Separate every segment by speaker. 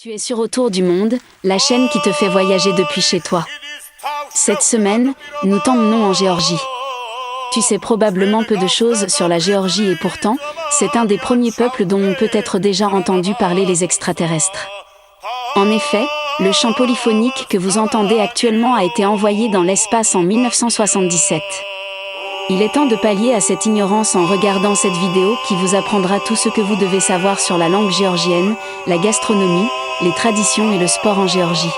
Speaker 1: Tu es sur Autour du monde, la chaîne qui te fait voyager depuis chez toi. Cette semaine, nous t'emmenons en Géorgie. Tu sais probablement peu de choses sur la Géorgie et pourtant, c'est un des premiers peuples dont on peut être déjà entendu parler les extraterrestres. En effet, le chant polyphonique que vous entendez actuellement a été envoyé dans l'espace en 1977. Il est temps de pallier à cette ignorance en regardant cette vidéo qui vous apprendra tout ce que vous devez savoir sur la langue géorgienne, la gastronomie, les traditions et le sport en Géorgie.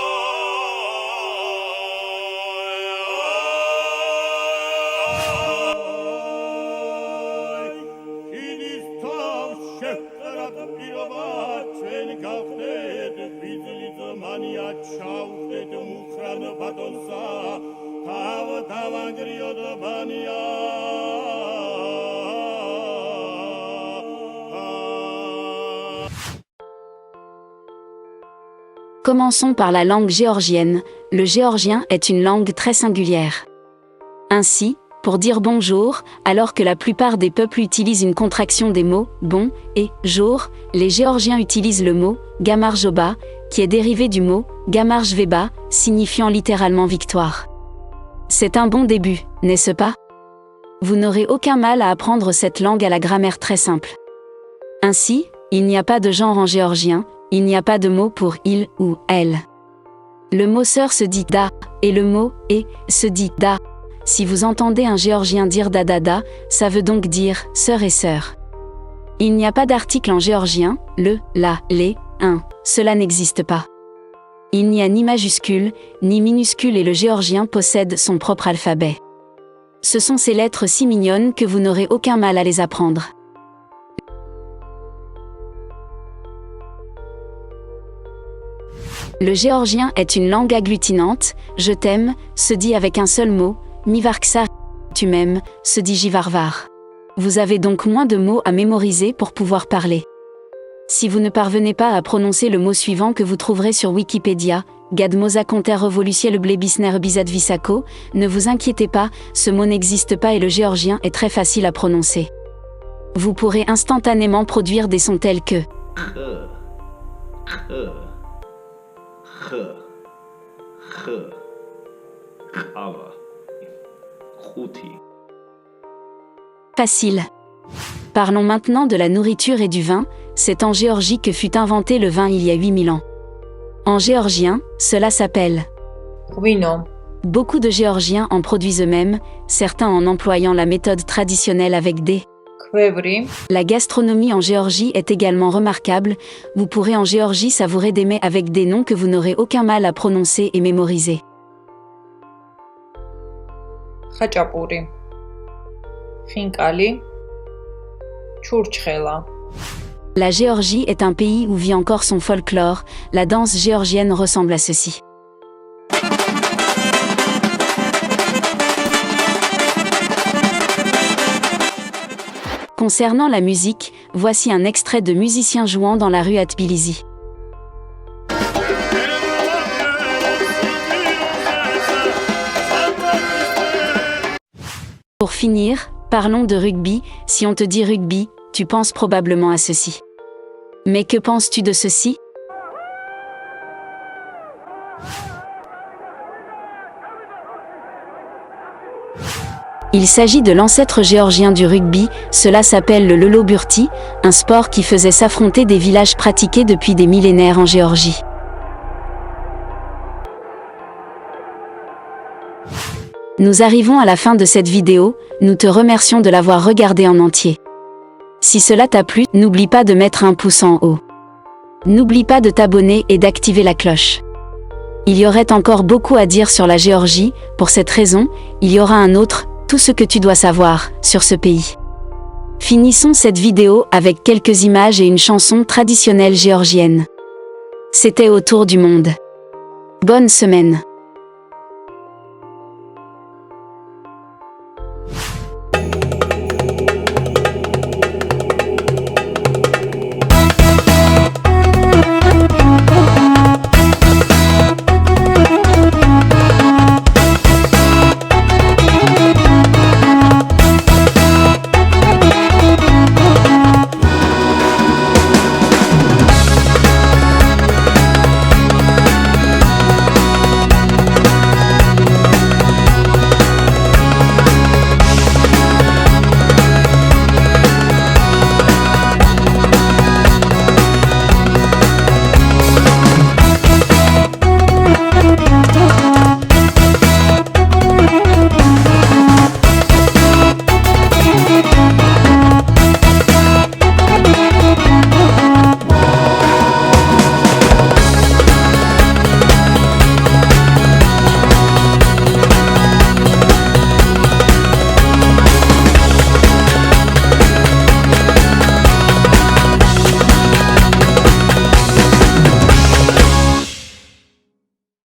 Speaker 1: Commençons par la langue géorgienne. Le géorgien est une langue très singulière. Ainsi, pour dire bonjour, alors que la plupart des peuples utilisent une contraction des mots bon et jour, les Géorgiens utilisent le mot gamarjoba, qui est dérivé du mot gamarjveba, signifiant littéralement victoire. C'est un bon début, n'est-ce pas? Vous n'aurez aucun mal à apprendre cette langue à la grammaire très simple. Ainsi, il n'y a pas de genre en géorgien, il n'y a pas de mot pour il ou elle. Le mot sœur se dit da, et le mot et se dit da. Si vous entendez un géorgien dire da da da, ça veut donc dire sœur et sœur. Il n'y a pas d'article en géorgien, le, la, les, un, cela n'existe pas. Il n'y a ni majuscule, ni minuscule et le géorgien possède son propre alphabet. Ce sont ces lettres si mignonnes que vous n'aurez aucun mal à les apprendre. Le géorgien est une langue agglutinante, je t'aime, se dit avec un seul mot, mivarksa, tu m'aimes, se dit jivarvar. Vous avez donc moins de mots à mémoriser pour pouvoir parler. Si vous ne parvenez pas à prononcer le mot suivant que vous trouverez sur Wikipédia, Gadmoza Conter Revoluciel Blebisner Bizadvisako, ne vous inquiétez pas, ce mot n'existe pas et le géorgien est très facile à prononcer. Vous pourrez instantanément produire des sons tels que facile. Parlons maintenant de la nourriture et du vin. C'est en Géorgie que fut inventé le vin il y a 8000 ans. En géorgien, cela s'appelle
Speaker 2: vino.
Speaker 1: Beaucoup de Géorgiens en produisent eux-mêmes, certains en employant la méthode traditionnelle avec des
Speaker 2: Kvevri.
Speaker 1: La gastronomie en Géorgie est également remarquable, vous pourrez en Géorgie savourer des mets avec des noms que vous n'aurez aucun mal à prononcer et mémoriser.
Speaker 2: Khachapuri. Khinkali. Churchkhela.
Speaker 1: La Géorgie est un pays où vit encore son folklore, la danse géorgienne ressemble à ceci. Concernant la musique, voici un extrait de musiciens jouant dans la rue à Tbilissi. Pour finir, parlons de rugby. Si on te dit rugby, tu penses probablement à ceci. Mais que penses-tu de ceci? Il s'agit de l'ancêtre géorgien du rugby, cela s'appelle le loloburti, un sport qui faisait s'affronter des villages pratiqués depuis des millénaires en Géorgie. Nous arrivons à la fin de cette vidéo, nous te remercions de l'avoir regardée en entier. Si cela t'a plu, n'oublie pas de mettre un pouce en haut. N'oublie pas de t'abonner et d'activer la cloche. Il y aurait encore beaucoup à dire sur la Géorgie, pour cette raison, il y aura un autre, tout ce que tu dois savoir, sur ce pays. Finissons cette vidéo avec quelques images et une chanson traditionnelle géorgienne. C'était Autour du monde. Bonne semaine.